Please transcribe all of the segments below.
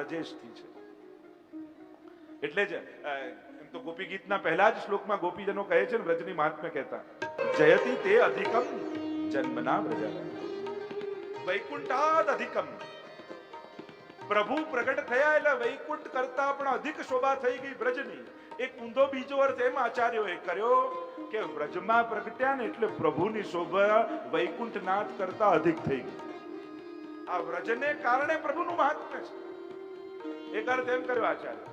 વ્રજેશથી છે. એટલે જ એમ તો ગોપી ગીતના પહેલા જ શ્લોકમાં ગોપીજનો કહે છે ને, વ્રજની મહાત્મ્ય કહેતા, જયતિ તે અધિકમ જન્મના વ્રજ, વૈકુંઠાદ અધિકમ. પ્રભુ પ્રગટ થયા એટલે વૈકુંઠ કરતા પણ અધિક શોભા થઈ ગઈ વ્રજની. એક ઊંધો બીજો અર્થ એમ આચાર્યોએ કર્યો કે વ્રજમાં પ્રગટ્યા ને એટલે પ્રભુની શોભા વૈકુંઠનાથ કરતા અધિક થઈ ગઈ. આ વ્રજને કારણે પ્રભુનું મહાત્મ્ય છે. એક અર્થ એમ કર્યો આચાર્ય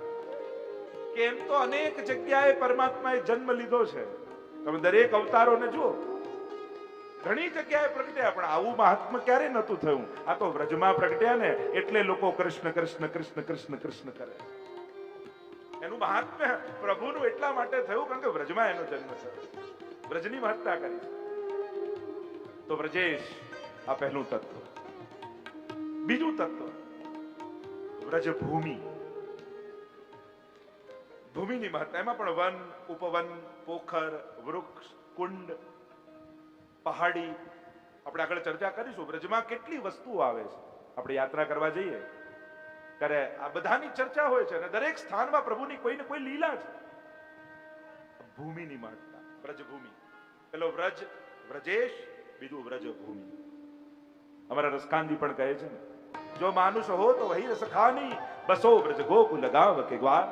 કે એમ તો અનેક જગ્યાએ પરમાત્માએ જન્મ લીધો છે. તમે દરેક અવતારોને જુઓ, ઘણી જગ્યાએ પ્રગટ્યા, પણ આવું મહાત્મ્ય ક્યારે નતું થયું. આ તો વ્રજમાં પ્રગટ્યા ને એટલે લોકો કૃષ્ણ કૃષ્ણ કૃષ્ણ કૃષ્ણ કૃષ્ણ કરે. એનું મહાત્મ્ય પ્રભુનું એટલા માટે થયું કારણ કે વ્રજમાં એનો જન્મ છે, વ્રજની મહત્તા કરી. તો વ્રજેશ આ પહેલું તત્વ. બીજું તત્વ વ્રજભૂમિ. ભૂમિની મહત્તા, એમાં પણ વન, ઉપવન, પોખર, વૃક્ષ, કુંડ, પહાડી. આપણે આગળ ચર્ચા કરીશું. વ્રજમાં કેટલી વસ્તુઓ આવે છે. આપણે યાત્રા કરવા જઈએ ત્યારે આ બધાની ચર્ચા હોય છે અને દરેક સ્થાનમાં પ્રભુની કોઈ ને કોઈ લીલા છે. ભૂમિની મહત્તા, વ્રજભૂમિ. પેલો વ્રજ, વ્રજેશ, બીજું વ્રજભૂમિ. અમારા રસકાંદી પણ કહે છે ને, જો માનુષ હો તો વહી રસ ખાની, બસો વ્રજ ગોકુલ ગાવ કે ગ્વાર.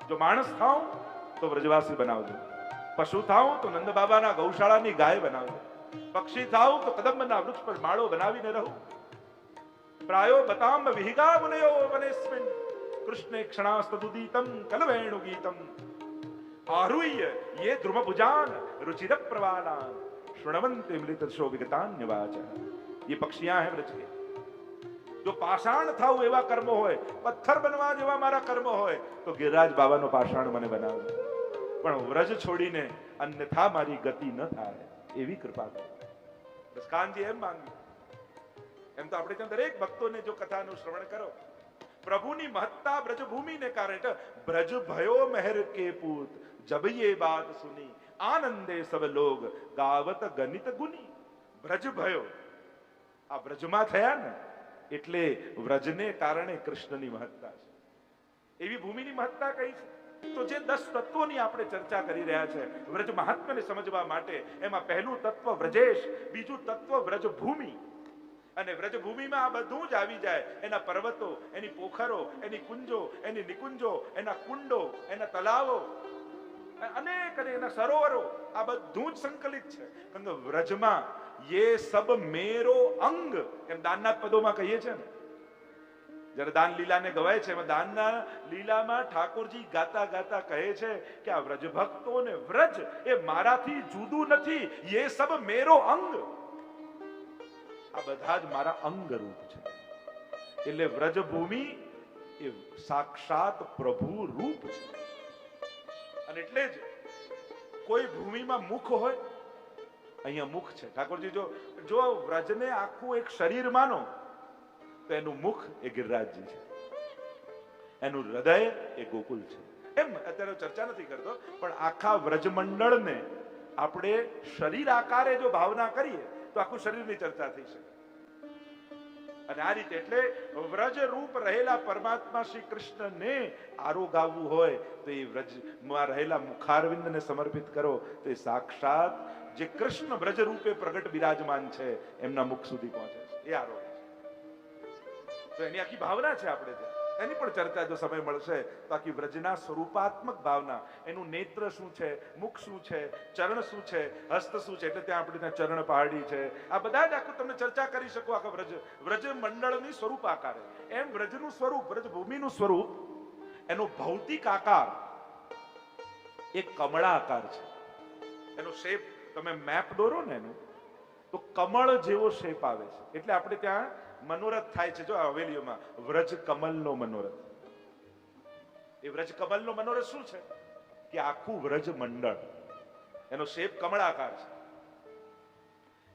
જો માણસ થાઉં તો વ્રજવાસી બનાવજો, પશુ થાઉં તો નંદ બાબાના ગૌશાળાની ગાય બનાવજો, પક્ષી થાઉં તો કદંબના વૃક્ષ પર માળો બનાવીને રહું. પ્રાયો બતામ વિહિગા મુનયો વનેસ્મિન કૃષ્ણે ક્ષણાસ્તદુદીતમ કલવેણુ ગીતમ આરુહ્ય યે ધ્રુમભુજાન रुचिर प्रवालान श्रवणवंते मृतशो विगतान्यवाच. ये पक्षियां हैं व्रज के. जो पाषाण था वो एवा कर्म होय, पत्थर बनवा जेवा मारा कर्म होय तो गिरिराज बाबानो पाषाण મને બનાવજો, પણ વ્રજ છોડીને અન્યથા મારી ગતિ ન થાય એવી કૃપા કરો. બસ કાનજી એમ માંગ્યું. એમ તો આપણે ત્યાં દરેક ભક્તોને જો કથાનું શ્રવણ કરો, પ્રભુની મહત્તા બ્રજભૂમિને કારણે. બ્રજ ભયો મહેર કે પૂત જબ યે બાત સુની આનંદે સબ લોગ ગાવત ગણિત ગુની. બ્રજ ભયો આ બ્રજમાં થયા ને એટલે વ્રજને કારણે કૃષ્ણની મહત્તા છે. એવી ભૂમિની મહત્તા કઈ છે? તો જે 10 તત્વોની આપણે ચર્ચા કરી રહ્યા છે વ્રજ મહાત્મ્યને સમજવા માટે, એમાં પહેલું તત્વ વ્રજેશ, બીજું તત્વ વ્રજભૂમિ. અને વ્રજભૂમિમાં આ બધું જ આવી જાય. એના પર્વતો, એની પોખરો, એની કુંજો, એની નિકુંજો, એના કુંડો, એના તલાવો, અનેક અને એના સરોવરો, આ બધું જ સંકલિત છે. કારણ કે વ્રજમાં યે સબ મેરો અંગ, એમ દાનના પદોમાં કહીએ છે ને, જ્યારે દાન લીલાને ગવાય છે, એમાં દાનના લીલામાં ઠાકોરજી ગાતા ગાતા કહે છે કે આ વ્રજ ભક્તો ને વ્રજ એ મારાથી જુદું નથી, યે સબ મેરો અંગ, આ બધા જ મારા અંગ રૂપ છે. એટલે વ્રજભૂમિ એ સાક્ષાત પ્રભુ રૂપ છે. અને એટલે જ કોઈ ભૂમિમાં મુખ હોય, અહીંયા મુખ છે. ઠાકોરજી જો વ્રજને આખું એક શરીર માનો તો એનું મુખ એ ગિરિરાજજી છે, એનું હૃદય એ ગોકુલ છે. એમ અત્યારે ચર્ચા નથી કરતો, પણ આખા વ્રજમંડળને આપણે શરીર આકારે જો ભાવના કરીએ તો આખું શરીરની ચર્ચા થઈ શકે. અને આ રીતે એટલે વ્રજ રૂપ રહેલા પરમાત્મા શ્રી કૃષ્ણને આરોગાવવું હોય તો એ વ્રજમાં રહેલા મુખારવિંદને સમર્પિત કરો તો એ સાક્ષાત જે કૃષ્ણ વ્રજ રૂપે પ્રગટ બિરાજમાન છે એમના મુખ સુધી પહોંચે છે, એ આરોગ છે. તો એની આખી ભાવના છે. આપણે એની પણ ચર્ચા જો સમય મળશે તો આખી વ્રજના સ્વરૂપાત્મક ભાવના, એનું નેત્ર શું છે, મુખ શું છે, ચરણ શું છે, હસ્ત શું છે, એટલે ત્યાં આપણે ત્યાં ચરણ પહાડી છે. આ બધા જ આખું તમને ચર્ચા કરી શકો આખા વ્રજ મંડળની સ્વરૂપ આકારે. એમ વ્રજનું સ્વરૂપ, વ્રજભૂમિનું સ્વરૂપ, એનો ભૌતિક આકાર એક કમળા આકાર છે. એનો શેપ તમે મેપ દોરો ને એનું તો કમળ જેવો શેપ આવે છે. એટલે આપણે ત્યાં મનોરથ થાય છે. જો હવેલીઓમાં વ્રજ કમલનો મનોરથ. એ વ્રજ કમલનો મનોરથ શું છે કે આખું વ્રજ મંડળ એનો શેપ કમળાકાર છે.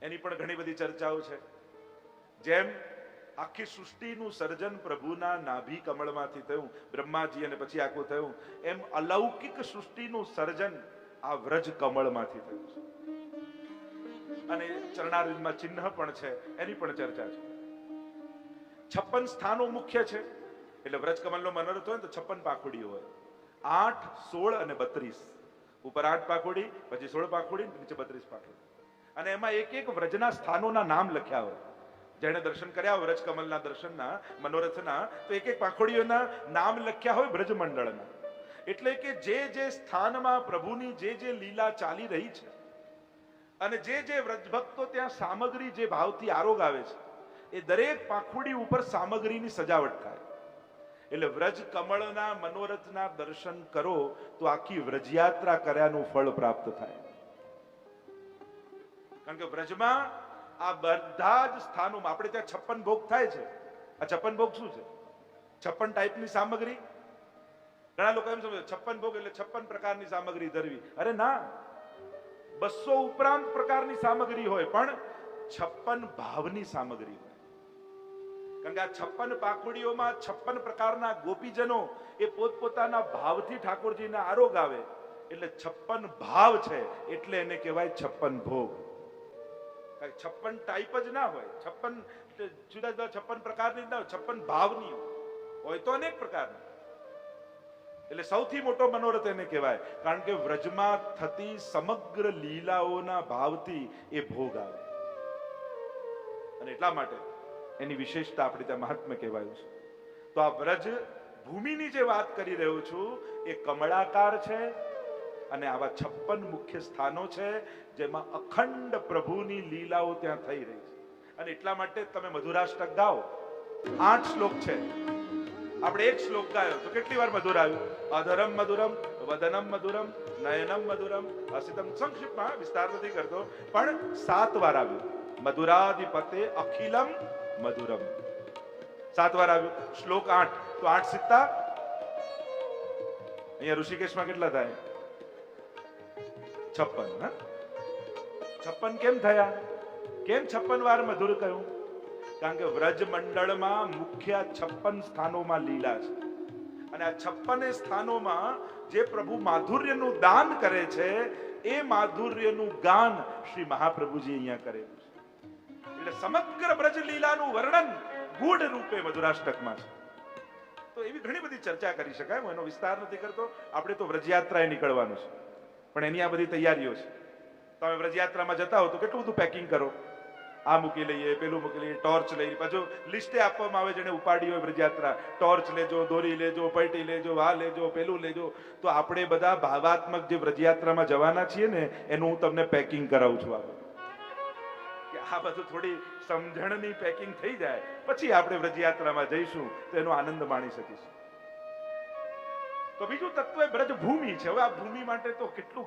એની પણ ઘણી બધી ચર્ચાઓ છે. જેમ આખી સૃષ્ટિનું સર્જન પ્રભુના નાભી કમળમાંથી થયું, બ્રહ્માજી અને પછી આખું થયું, એમ અલૌકિક સૃષ્ટિનું સર્જન આ વ્રજ કમળમાંથી થયું છે. અને ચરણારવિંદમાં ચિહ્ન પણ છે, એની પણ ચર્ચા છે. 56 સ્થાનો મુખ્ય છે. એટલે વ્રજકમલનો મનોરથ હોય ને તો 56 પાંખુડીઓ હોય, 8, 16 અને 32. ઉપર 8 પાંખુડી, પછી 16 પાંખુડી, નીચે 32 પાંખુડી. અને એમાં એક એક વ્રજના સ્થાનોના નામ લખ્યા હોય. જેણે દર્શન કર્યા હોય વ્રજકમલના દર્શનના, મનોરથના, તો એક એક પાંખુડીઓના નામ લખ્યા હોય બ્રજમંડળના. એટલે કે જે જે સ્થાનમાં પ્રભુની જે લીલા ચાલી રહી છે અને જે વ્રજભક્તો ત્યાં સામગ્રી જે ભાવથી આરોગાવે છે, એ દરેક પાંખુડી ઉપર સામગ્રીની સજાવટ થાય. એટલે વ્રજ કમળના મનોરથના દર્શન કરો તો આખી વ્રજયાત્રા કર્યાનું ફળ પ્રાપ્ત થાય. કારણ કે વ્રજમાં આ બધા જ સ્થાનોમાં આપણે ત્યાં 56 ભોગ થાય છે. આ 56 ભોગ શું છે? 56 ટાઈપની સામગ્રી. ઘણા લોકો એમ સમજે 56 ભોગ એટલે 56 પ્રકારની સામગ્રી ધરવી. અરે ના, 200 ઉપરાંત પ્રકારની સામગ્રી હોય, પણ 56 ભાવની સામગ્રી હોય. કારણ કે આ 56 પાંખુડીઓમાં 56 પ્રકારના ગોપીજનો એ પોતપોતાના ભાવથી ઠાકોરજીને આરોગ આવે. એટલે 56 ભાવ છે, એટલે એને કહેવાય 56 ભોગ. 56 ટાઈપ જ ના હોય, 56 જુદા જુદા 56 પ્રકારની ના હોય, 56 ભાવની હોય તો અનેક પ્રકારની. એટલે સૌથી મોટો મનોરથ એને કહેવાય, કારણ કે વ્રજમાં થતી સમગ્ર લીલાઓના ભાવથી એ ભોગ આવે. અને એટલા માટે એની વિશેષતા આપણે ત્યાં મહાત્મ્ય કહેવાયું છે. તો આ વ્રજ ભૂમિની જે વાત કરી રહ્યો છું એ કમળાકાર છે અને આવા 56 મુખ્ય સ્થાનો છે જેમાં અખંડ પ્રભુની લીલાઓ ત્યાં થઈ રહી છે. અને એટલા માટે તમે મધુરાષ્ટક ગાઓ, 8 શ્લોક છે. આપણે એક શ્લોક ગાયો તો કેટલી વાર મધુર આવ્યું? અધરમ મધુરમ, વદનમ મધુરમ, નયનમ મધુરમ, હસિતમ. સંક્ષિપ્તમાં વિસ્તાર નથી કરતો, પણ 7 વાર આવ્યું. મધુરાધિપતે અખિલમ મધુરમ, 7 વાર આવ્યું. શ્લોક 8, તો 8 સિત્તા. અહીંયા ઋષિકેશમાં કેટલા થાય? 56. 56 કેમ થયા? કેમ 56 વાર મધુર કહ્યું? કારણ કે વ્રજ મંડળમાં મુખ્ય 56 સ્થાનોમાં લીલા છે. અને આ 56 સ્થાનોમાં જે પ્રભુ માધુર્યનું દાન કરે છે, એ માધુર્યનું ગાન શ્રી મહાપ્રભુજી અહીંયા કરેલું છે. એટલે સમગ્ર બ્રજ લીલાનું વર્ણન ગૂઢ રૂપે મધુરાષ્ટકમાં છે. તો એવી ઘણી બધી ચર્ચા કરી શકાય, હું એનો વિસ્તાર નથી કરતો. આપણે તો વ્રજયાત્રાએ નીકળવાનું છે, પણ એની આ બધી તૈયારીઓ છે. તમે વ્રજયાત્રામાં જતા હો તો કેટલું બધું પેકિંગ કરો. આ મૂકી લઈએ, પેલું મૂકી લઈએ, ટોર્ચ લઈએ. પાછું લિસ્ટે આપવામાં આવે જેને ઉપાડી હોય વ્રજયાત્રા, ટોર્ચ લેજો, દોરી લેજો, પૈટી લેજો, આ લેજો, પેલું લેજો. તો આપણે બધા ભાવાત્મક જે વ્રજયાત્રામાં જવાના છીએ ને, એનું હું તમને પેકિંગ કરાવું છું. કે આ બધું થોડી સમજણની પેકિંગ થઈ જાય પછી આપણે વ્રજયાત્રામાં જઈશું તો એનો આનંદ માણી શકીશું. તો બીજું તત્વ એ બ્રજ ભૂમિ છે. હવે આ ભૂમિ માટે તો કેટલું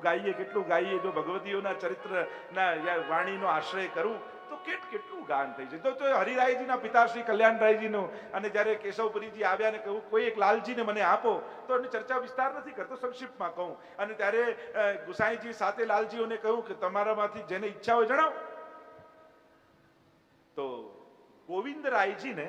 ગાઈએ. જો ભગવતીઓના ચરિત્રના વાણીનો આશ્રય કરું તો કેટલું ગાન થઈ જાય. તો હરિરાયજીના પિતાશ્રી કલ્યાણરાયજીનો, અને જ્યારે કેશવપુરીજી આવ્યા ને કહ્યું કોઈ એક લાલજીને મને આપો, તો એની ચર્ચા વિસ્તાર નથી કરતો, સંક્ષિપ્તમાં કહું. અને ત્યારે ગુસાઈજી સાતે લાલજીઓને કહ્યું કે તમારામાંથી જેને ઈચ્છા હોય જણાવો. તો ગોવિંદરાયજીને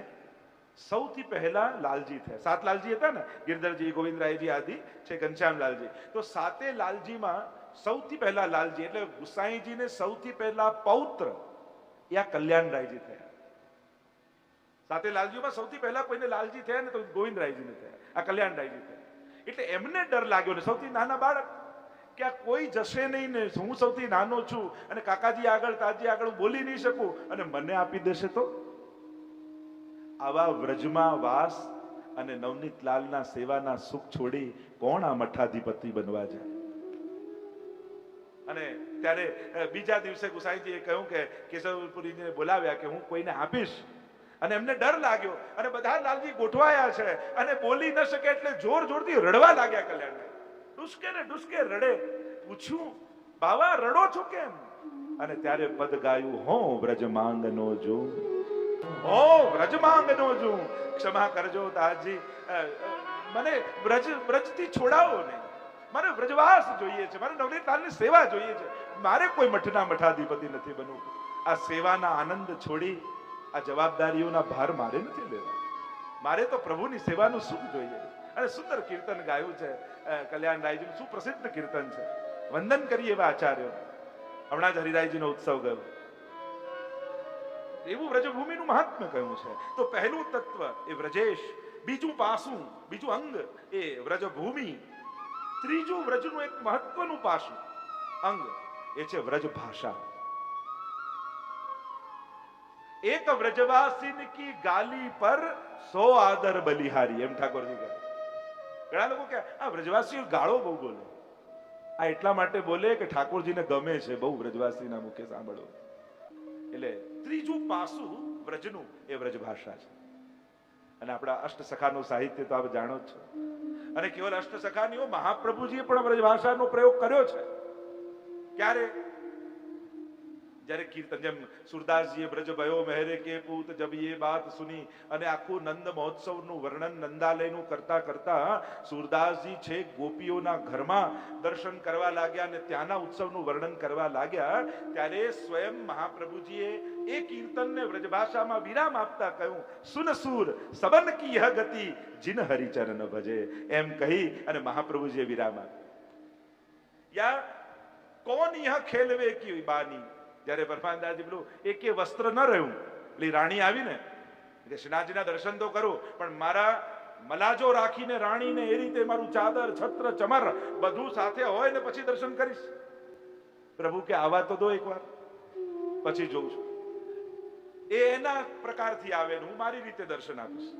સૌથી પહેલા લાલજી થયા. 7 લાલજી હતા ને, ગિરધરજી, ગોવિંદરાયજી આદિ છે, ઘનશ્યામ લાલજી. તો 7 લાલજીમાં સૌથી પહેલા લાલજી એટલે ગુસાઈજીને સૌથી પહેલા પૌત્ર એ આ કલ્યાણરાયજી થયા. 7 લાલજીમાં સૌથી પહેલા કોઈને લાલજી થયા ને તો ગોવિંદરાયજીને થયા, આ કલ્યાણરાયજી થયા. એટલે એમને ડર લાગ્યો ને, સૌથી નાના બાળક, કે આ કોઈ જશે નહીં ને, હું સૌથી નાનો છું અને કાકાજી આગળ, તાજી આગળ બોલી નહીં શકું, અને મને આપી દેશે તો. આવા વ્રજમાં વાસ અને નવનીતલાલના સેવાના સુખ છોડી કોણ આ મઠાધિપતિ બનવા જાય? અને ત્યારે બીજા દિવસે ગુસાઈજીએ કહ્યું કે કેશવપુરીજીને બોલાવ્યા કે હું કોઈને આપીશ. અને એમને ડર લાગ્યો અને બધા લાલજી ગોઠવાયા છે અને બોલી ન શકે એટલે જોરથી રડવા લાગ્યા. કલ્યાણ ડુસકે ને ડુસકે રડે. પૂછ્યું, બાવા રડો છો કેમ? અને ત્યારે પદ ગાયું, હો વ્રજ માંગનો જો, હો વ્રજ માંગનો જો, ક્ષમા કરજો તાજી, મને વ્રજથી છોડાવો નહીં, મારે વ્રજવાસ જોઈએ છે, મારે નવનીતલાલની સેવા જોઈએ છે, મારે કોઈ મઠના મઠાધિપતિ નથી બનવું. આ સેવાના આનંદ છોડી આ જવાબદારીઓના ભાર મારે નથી લેવા, મારે તો પ્રભુની સેવાનું સુખ જોઈએ. અને સુંદર કીર્તન ગાયું છે કલ્યાણરાયજીનું, સુપ્રસિદ્ધ કીર્તન છે. વંદન કરીએ એવા આચાર્યો. હમણાં જ હરિરાયજીનો ઉત્સવ ગયો. એવું વ્રજભૂમિનું મહાત્મ્ય કહ્યું છે. તો પહેલું તત્વ એ વ્રજેશ બીજું પાસું, બીજું અંગ એ વ્રજભૂમિ. ત્રીજું વ્રજનું એક મહત્વનું પાસું અંગ એ છે વ્રજ ભાષા. એક વ્રજવાસી કી ગાલી પર 100 આદર બલિહારી, એમ ઠાકોરજી કહે. ઘણા લોકો કે આ વ્રજવાસીઓ ગાળો બહુ બોલે. આ એટલા માટે બોલે કે ઠાકોરજીને ગમે છે બહુ વ્રજવાસીના મુખે સાંભળવું. એટલે ત્રીજું પાસું વ્રજનું એ વ્રજ ભાષા છે. અને આપણા અષ્ટસખાનું સાહિત્ય તો આપ જાણો જ છો. અને કેવલ અષ્ટસખાનીઓ, મહાપ્રભુજીએ પણ વ્રજ ભાષાનો પ્રયોગ કર્યો છે. ક્યારે? જ્યારે કીર્તન, જેમ સુરદાસજીએ બ્રજ ભયો મહેરે કે પૂત જબ ये बात સુની, અને આખું નંદ મહોત્સવનું વર્ણન નંદાલયનું કરતા કરતા સુરદાસજી છે ગોપીઓના ઘરમાં દર્શન કરવા લાગ્યા અને ત્યાંના ઉત્સવનું વર્ણન કરવા લાગ્યા, ત્યારે સ્વયં મહાપ્રભુજીએ એ કીર્તનને વ્રજભાષામાં વિરામ આપતા કહ્યું, સુન સુર સબન કી यह ગતિ जिन હરિચરણ ભજે, એમ કહી અને મહાપ્રભુજીએ વિરામ આપ્યો. યા કોણ यह ખેલવે કી બાની, જયારે પરમાનંદાજી પેલું એકે વસ્ત્ર ન રહ્યું, પેલી રાણી આવીને કે શ્રીનાથજીના દર્શન તો કરું પણ મારા મલાજો રાખીને રાણીને એ રીતે મારું ચાદર છત્ર ચમર બધું સાથે હોય ને પછી દર્શન કરીશ. પ્રભુ કે આવા તો દો એકવાર, પછી જોઉં છું. એ એના પ્રકારથી આવે ને હું મારી રીતે દર્શન આપીશ.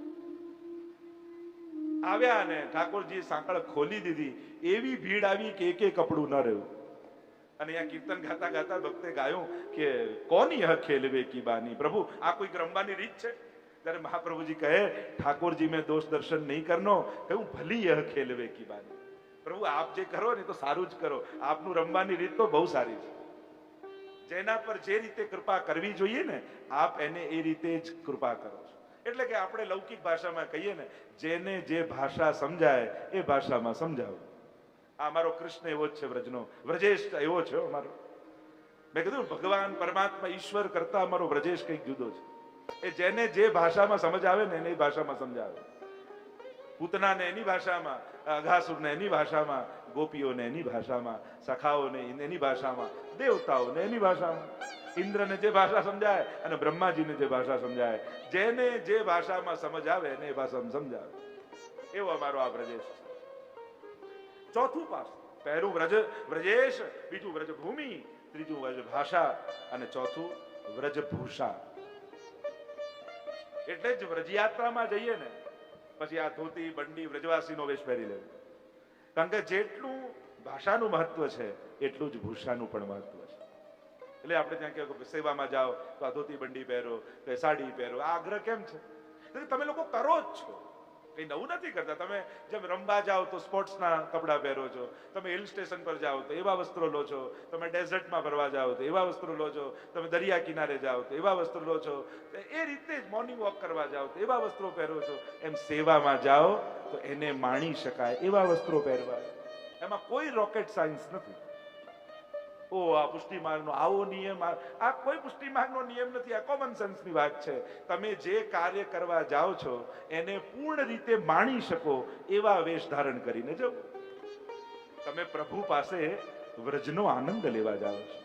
આવ્યા ને ઠાકોરજીએ સાંકળ ખોલી દીધી, એવી ભીડ આવી કે એકે કપડું ન રહ્યું. અને અહીંયા કીર્તન ગાતા ગાતા ભક્તે ગાયું કે કોની યહ ખેલવે કી બાની, પ્રભુ આ કોઈ રમવાની રીત છે? ત્યારે મહાપ્રભુજી કહે, ઠાકોરજી મેં દોષ દર્શન નહીં કરનો, કહ્યું ભલી યહ ખેલવે કી બાની. પ્રભુ આપ જે કરો ને તો સારું જ કરો, આપનું રમવાની રીત તો બહુ સારી છે. જેના પર જે રીતે કૃપા કરવી જોઈએ ને આપ એને એ રીતે જ કૃપા કરો છો. એટલે કે આપણે લૌકિક ભાષામાં કહીએ ને, જેને જે ભાષા સમજાય એ ભાષામાં સમજાવો. આ અમારો કૃષ્ણ એવો જ છે, વ્રજનો વ્રજેશ એવો છે અમારો. મેં કીધું ભગવાન પરમાત્મા ઈશ્વર કરતા અમારો વ્રજેશ કંઈક જુદો છે. એ જેને જે ભાષામાં સમજ આવે ને એને એ ભાષામાં સમજાવે. પૂતનાને એની ભાષામાં, અઘાસુરને એની ભાષામાં, ગોપીઓને એની ભાષામાં, સખાઓને એની ભાષામાં, દેવતાઓને એની ભાષામાં, ઇન્દ્રને જે ભાષા સમજાય અને બ્રહ્માજીને જે ભાષા સમજાય, જેને જે ભાષામાં સમજ આવે એને એ ભાષામાં સમજાવે. એવો અમારો આ વ્રજેશ છે. ચોથું પાસ, પહેલું વ્રજેશ, બીજું વ્રજભૂમિ, ત્રીજું વ્રજ ભાષા અને ચોથું વ્રજભૂષા. એટલે જ વ્રજયાત્રામાં જઈએ ને પછી આ ધોતી બંડી વ્રજવાસીનો વેશ પહેરી લેવો. કારણ કે જેટલું ભાષાનું મહત્વ છે એટલું જ ભૂષાનું પણ મહત્વ છે. એટલે આપણે ત્યાં કહ્યું સેવામાં જાઓ તો આ ધોતી બંડી પહેરો, કે સાડી પહેરો. આ આગ્રહ કેમ છે? તમે લોકો કરો જ છો, કઈ નવું નથી કરતા. તમે જેમ રમવા જાઓ તો સ્પોર્ટ્સના કપડાં પહેરો છો, તમે હિલ સ્ટેશન પર જાઓ તો એવા વસ્ત્રો લો છો, તમે ડેઝર્ટમાં ફરવા જાઓ તો એવા વસ્ત્રો લો છો, તમે દરિયા કિનારે જાઓ તો એવા વસ્ત્રો લો છો, એ રીતે જ મોર્નિંગ વોક કરવા જાઓ તો એવા વસ્ત્રો પહેરો છો. એમ સેવામાં જાઓ તો એને માણી શકાય એવા વસ્ત્રો પહેરવા. એમાં કોઈ રોકેટ સાયન્સ નથી. ઓ આ પુષ્ટિ માર્ગનો આવો નિયમ, આ કોઈ પુષ્ટિ માર્ગનો નિયમ નથી. આ કોમન સેન્સની વાત છે. તમે જે કાર્ય કરવા જાઓ છો એને પૂર્ણ રીતે માણી શકો એવા વેશ ધારણ કરીને જાઓ. તમે પ્રભુ પાસે વ્રજનો આનંદ લેવા જાઓ છો.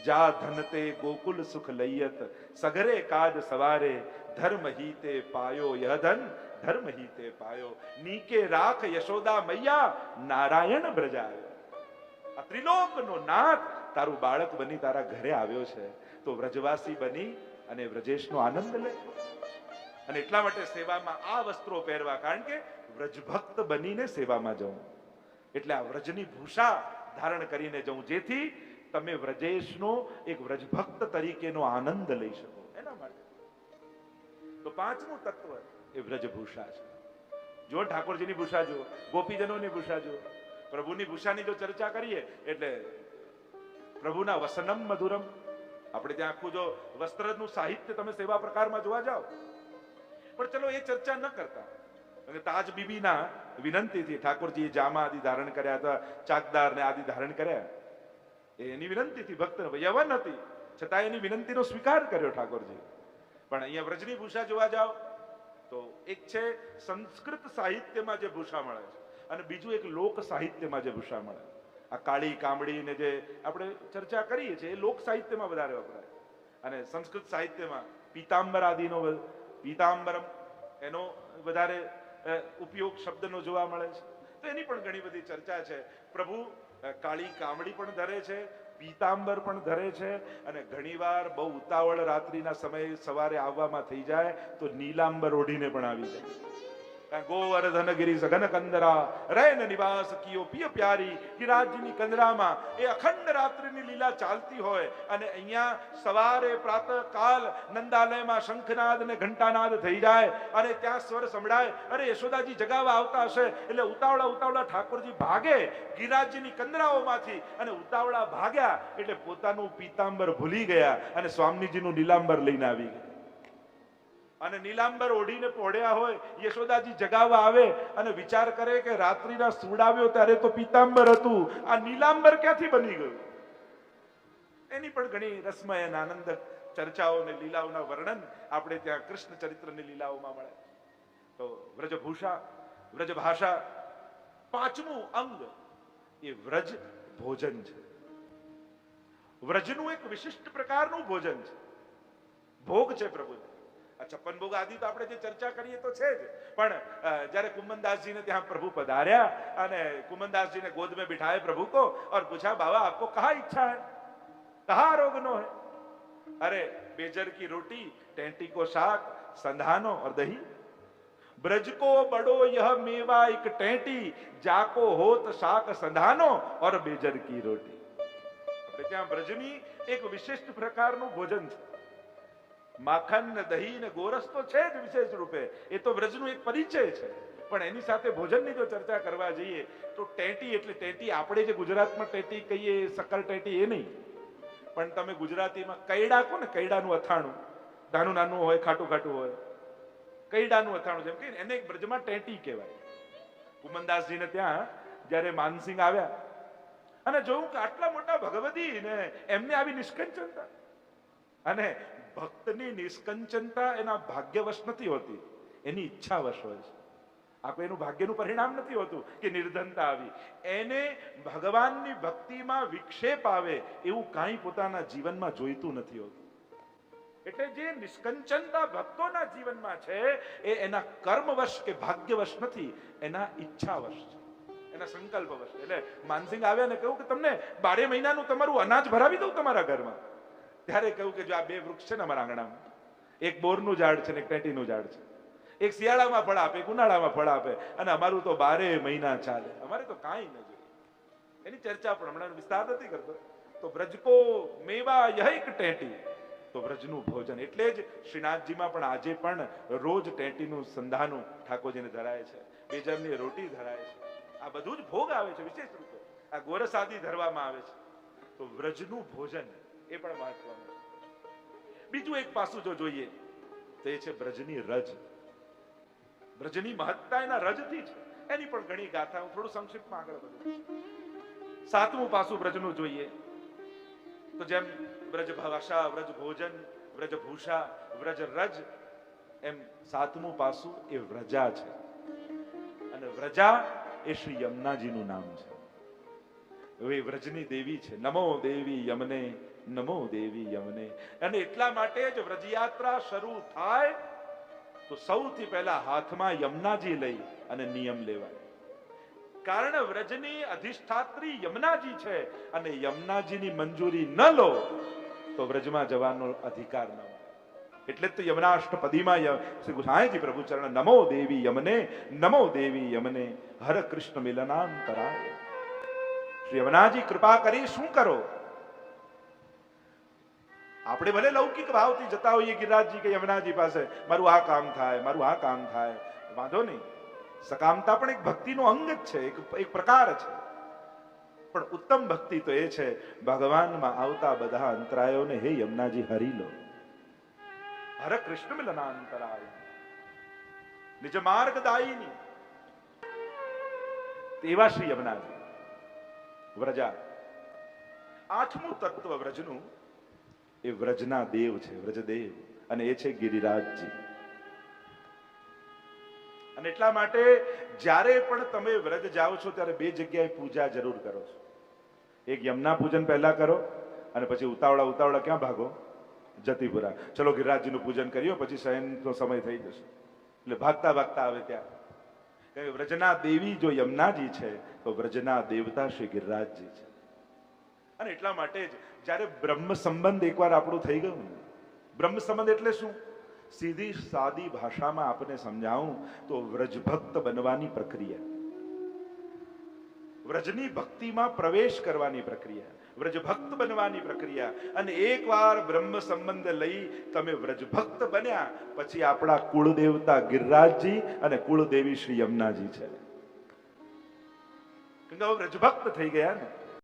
જા ધનતે ગોકુલ સુખ લૈયત, સગરે કાજ સવારે, ધર્મ હિતે પાયો યહ ધન, ધર્મ હિતે પાયો, નીકે રાખ યશોદા મૈયા, નારાયણ બ્રજાયો. આ ત્રિલોકનો નાથ તારું બાળક બની તારા ઘરે આવ્યો છે, તો વ્રજવાસી બની અને વ્રજેશનો આનંદ લે. અને એટલા માટે સેવામાં આ વસ્ત્રો પહેરવા, કારણ કે વ્રજભક્ત બનીને સેવામાં જવું. એટલે આ વ્રજની ભૂષા ધારણ કરીને જવું, જેથી તમે વ્રજેશનો એક વ્રજભક્ત તરીકેનો આનંદ લઈ શકો. એના માટે તો પાંચમું તત્વ એ વ્રજભૂષા છે. જો ઠાકોરજીની ભૂષા જુઓ, ગોપીજનોની ભૂષા જુઓ, પ્રભુની ભૂષાની જો ચર્ચા કરીએ એટલે પ્રભુના વસનમ મધુરમ. આપણે ત્યાં આખું જો વસ્ત્રનું સાહિત્ય તમે સેવા પ્રકારમાં જોવા જાઓ, પણ ચલો એ ચર્ચા ન કરતા. અને તાજ બીબીના વિનંતીથી ઠાકોરજીએ જામા આદિ ધારણ કર્યા હતા, ચાકદાર ને આદિ ધારણ કર્યા. એની વિનંતીથી ભક્ત યવન હતી છતાં એની વિનંતીનો સ્વીકાર કર્યો ઠાકોરજી. પણ અહીંયા વ્રજની ભૂષા જોવા જાઓ તો એક છે સંસ્કૃત સાહિત્યમાં જે ભૂષા મળે છે અને બીજું એક લોક સાહિત્યમાં જે ભૂષા મળે. આ કાળી કામડી ને જે આપણે ચર્ચા કરીએ છીએ એ લોક સાહિત્યમાં વધારે વપરાય, અને સંસ્કૃત સાહિત્યમાં પીતાંબર આદિનો, પીતાંબરમ એનો વધારે ઉપયોગ શબ્દનો જોવા મળે છે. તો એની પણ ઘણી બધી ચર્ચા છે. પ્રભુ કાળી કામળી પણ ધરે છે, પીતાંબર પણ ધરે છે, અને ઘણીવાર બહુ ઉતાવળ રાત્રિના સમયે સવારે આવવામાં થઈ જાય તો નીલાંબર ઓઢીને પણ આવી જાય. ગોવર્ધન ગિરી સઘન કંદરા રૈન નિવાસ કિયો પિય પ્યારી. ગિરિરાજની કંદરામાં એ અખંડ રાત્રિની લીલા ચાલતી હોય અને અહીંયા સવારે પ્રાતઃકાલ નંદાલયમાં શંખનાદ અને ઘંટાનાદ થઈ જાય અને ત્યાં સ્વર સંભળાય. અરે યશોદાજી જગાવા આવતા હશે એટલે ઉતાવળા ઉતાવળા ઠાકોરજી ભાગે ગિરિરાજની કંદરાઓમાંથી, અને ઉતાવળા ભાગ્યા એટલે પોતાનું પીતાંબર ભૂલી ગયા અને સ્વામીજીનું નીલાંબર લઈને આવી ગયા. અને નીલાંબર ઓઢીને પોઢ્યા હોય, યશોદાજી જગાવવા આવે અને વિચાર કરે કે રાત્રિના સુડાવ્યો ત્યારે તો પીતાંબર હતું, આ નીલાંબર ક્યાંથી બની ગયું? એની પણ ઘણી રસમય અને આનંદ ચર્ચાઓ અને લીલાઓના વર્ણન આપણે ત્યાં કૃષ્ણ ચરિત્રની લીલાઓમાં મળે. તો વ્રજભૂષા, વ્રજભાષા, પાંચમું અંગ એ વ્રજ ભોજન છે. વ્રજનું એક વિશિષ્ટ પ્રકારનું ભોજન છે, ભોગ છે પ્રભુ. 56 ભોગ આદિ તો આપણે જે ચર્ચા કરીએ તો છે જ, પણ જ્યારે કુમનદાસજીને ત્યાં પ્રભુ પધાર્યા અને કુમનદાસજીને गोद में बिठाए प्रभु को और पूछा बाबा आपको कहाँ इच्छा है, कहाँ रोगनो है? अरे बेजर की रोटी, टेंटी को शाक, संधानो और दही. ब्रज को बड़ो यह मेवा एक टेंटी, जाको होत शाक संधानो और बेजर की रोटी. આપણે ત્યાં બ્રજની એક વિશિષ્ટ પ્રકારનું ભોજન છે. માખન ને દહીં ને ગોરસ તો છે જ વિશેષ રૂપે, એ તો વ્રજનું એક પરિચય છે. પણ એની સાથે ભોજનની જો ચર્ચા કરવા જઈએ તો ટેટી એટલે ટેટી, આપણે જે ગુજરાતમાં ટેટી કહીએ સકલ ટેટી એ નહીં, પણ તમે ગુજરાતીમાં કૈડા કહો ને, કૈડાનું અથાણું, નાનું નાનું હોય, ખાટું ખાટું હોય, કૈડાનું અથાણું જેમ કે એને એક બ્રજમાં ટેટી કહેવાય. કુમનદાસજીને ત્યાં જ્યારે માનસિંહ આવ્યા અને જોયું કે આટલા મોટા ભગવતી ને એમને આવી નિષ્કંચનતા, અને ભક્તની નિષ્કંચનતા એના ભાગ્યવશ નથી હોતી, એની ઈચ્છાવશ હોય છે. આ કોઈ એનું ભાગ્યનું પરિણામ નથી હોતું કે નિર્ધનતા આવી. એને ભગવાનની ભક્તિમાં વિક્ષેપ આવે એવું કાંઈ પોતાના જીવનમાં જોઈતું નથી હોતું. એટલે જે નિષ્કંચનતા ભક્તોના જીવનમાં છે એ એના કર્મવશ કે ભાગ્યવશ નથી, એના ઈચ્છાવશ છે, એના સંકલ્પવશ. એટલે માનસિંહ આવ્યા ને કહ્યું કે તમને 12 મહિનાનું તમારું અનાજ ભરાવી દઉં તમારા ઘરમાં. ત્યારે કહ્યું કે જો આ 2 વૃક્ષ છે ને અમારા આંગણામાં, એક બોરનું ઝાડ છે ને એક ટેટીનું ઝાડ છે, એક શિયાળામાં ફળ આપે, એક ઉનાળામાં ફળ આપે, અને અમારું તો 12 મહિના ચાલે, અમારે તો કાંઈ ન જોઈએ. એની ચર્ચા પણ હમણાં વિસ્તાર નથી કરતો. તો બ્રજ કો મેવા यह एक ટેટી, તો બ્રજનું ભોજન. એટલે જ શ્રીનાથજીમાં પણ આજે પણ રોજ ટેટીનું સંધાનું ઠાકોરજીને ધરાય છે, બેજરની રોટી ધરાય છે. આ બધું જ ભોગ આવે છે વિશેષ રૂપે. આ ગોરસ આદિ ધરવામાં આવે છે. તો વ્રજનું ભોજન એ પણ મહત્વનું છે. બીજું એક પાસું જો જોઈએ તો એ છે બ્રજની રજ. બ્રજની મહત્તા એના રજથી છે. એની પણ ઘણી ગાથા હું થોડું સંક્ષિપ્તમાં આગળ વધું. 7મું પાસું બ્રજનું જોઈએ તો જેમ વ્રજ ભાષા, વ્રજ ભોજન, વ્રજ ભૂષા, વ્રજ રજ, એમ 7મું પાસું એ વ્રજા છે. અને વ્રજા એ શ્રી યમુનાજીનું નામ છે. એ વ્રજની દેવી છે. નમો દેવી યમને, નમો દેવી યમને. અને એટલા માટે જ વ્રજયાત્રા શરૂ થાય તો સૌથી પહેલા હાથમાં યમુનાજી લઈ અને નિયમ લેવાય. કારણ વ્રજની અધિષ્ઠાત્રી યમુનાજી છે, અને યમુનાજીની મંજૂરી ન લો તો વ્રજમાં જવાનો અધિકાર ન મળે. એટલે જ તો યમુનાષ્ટપદીમાં શ્રી ગુસાઈજી પ્રભુ ચરણ નમો દેવી યમને, નમો દેવી યમને, હર કૃષ્ણ મિલનાંતરાય. શ્રી યમુનાજી કૃપા કરી શું કરો? આપણે ભલે લૌકિક ભાવથી જતા હોઈએ ગિરિરાજજી કે યમુનાજી પાસે, મારું આ કામ થાય, મારું આ કામ થાય, વાંધો નહીં. સકામતા પણ એક ભક્તિનો અંગ જ છે, એક પ્રકાર છે. પણ ઉત્તમ ભક્તિ તો એ છે ભગવાનમાં આવતા બધા અંતરાયોને હે યમુનાજી હરી લો. હર કૃષ્ણ મિલનાંતરાય નિજ માર્ગદાયિની. એવા શ્રી યમુનાજી વ્રજા. 8મું તત્વ વ્રજનું એ વ્રજના દેવ છે, વ્રજદેવ, અને એ છે ગિરિરાજજી. અને એટલા માટે જ્યારે પણ તમે વ્રજ જાઓ છો ત્યારે 2 જગ્યાએ પૂજા જરૂર કરો છો. એક યમુના પૂજન પહેલા કરો, અને પછી ઉતાવળા ક્યાં ભાગો? જતીપુરા. ચલો ગિરિરાજજીનું પૂજન કર્યો, પછી શયનનો સમય થઈ જશે એટલે ભાગતા આવે ત્યાં. કે વ્રજના દેવી જો યમુનાજી છે તો વ્રજના દેવતા શ્રી ગિરિરાજજી છે. અને એટલા માટે જ જ્યારે બ્રહ્મ સંબંધ એકવાર આપણું થઈ ગયું ને, બ્રહ્મ સંબંધ એટલે શું? સીધી સાદી ભાષામાં આપને સમજાવું તો વ્રજભક્ત બનવાની પ્રક્રિયા, વ્રજની ભક્તિમાં પ્રવેશ કરવાની પ્રક્રિયા, વ્રજભક્ત બનવાની પ્રક્રિયા. અને એકવાર બ્રહ્મ સંબંધ લઈ તમે વ્રજભક્ત બન્યા પછી આપણા કુળદેવતા ગિરિરાજજી અને કુળદેવી શ્રી યમુનાજી છે. વ્રજભક્ત થઈ ગયા ને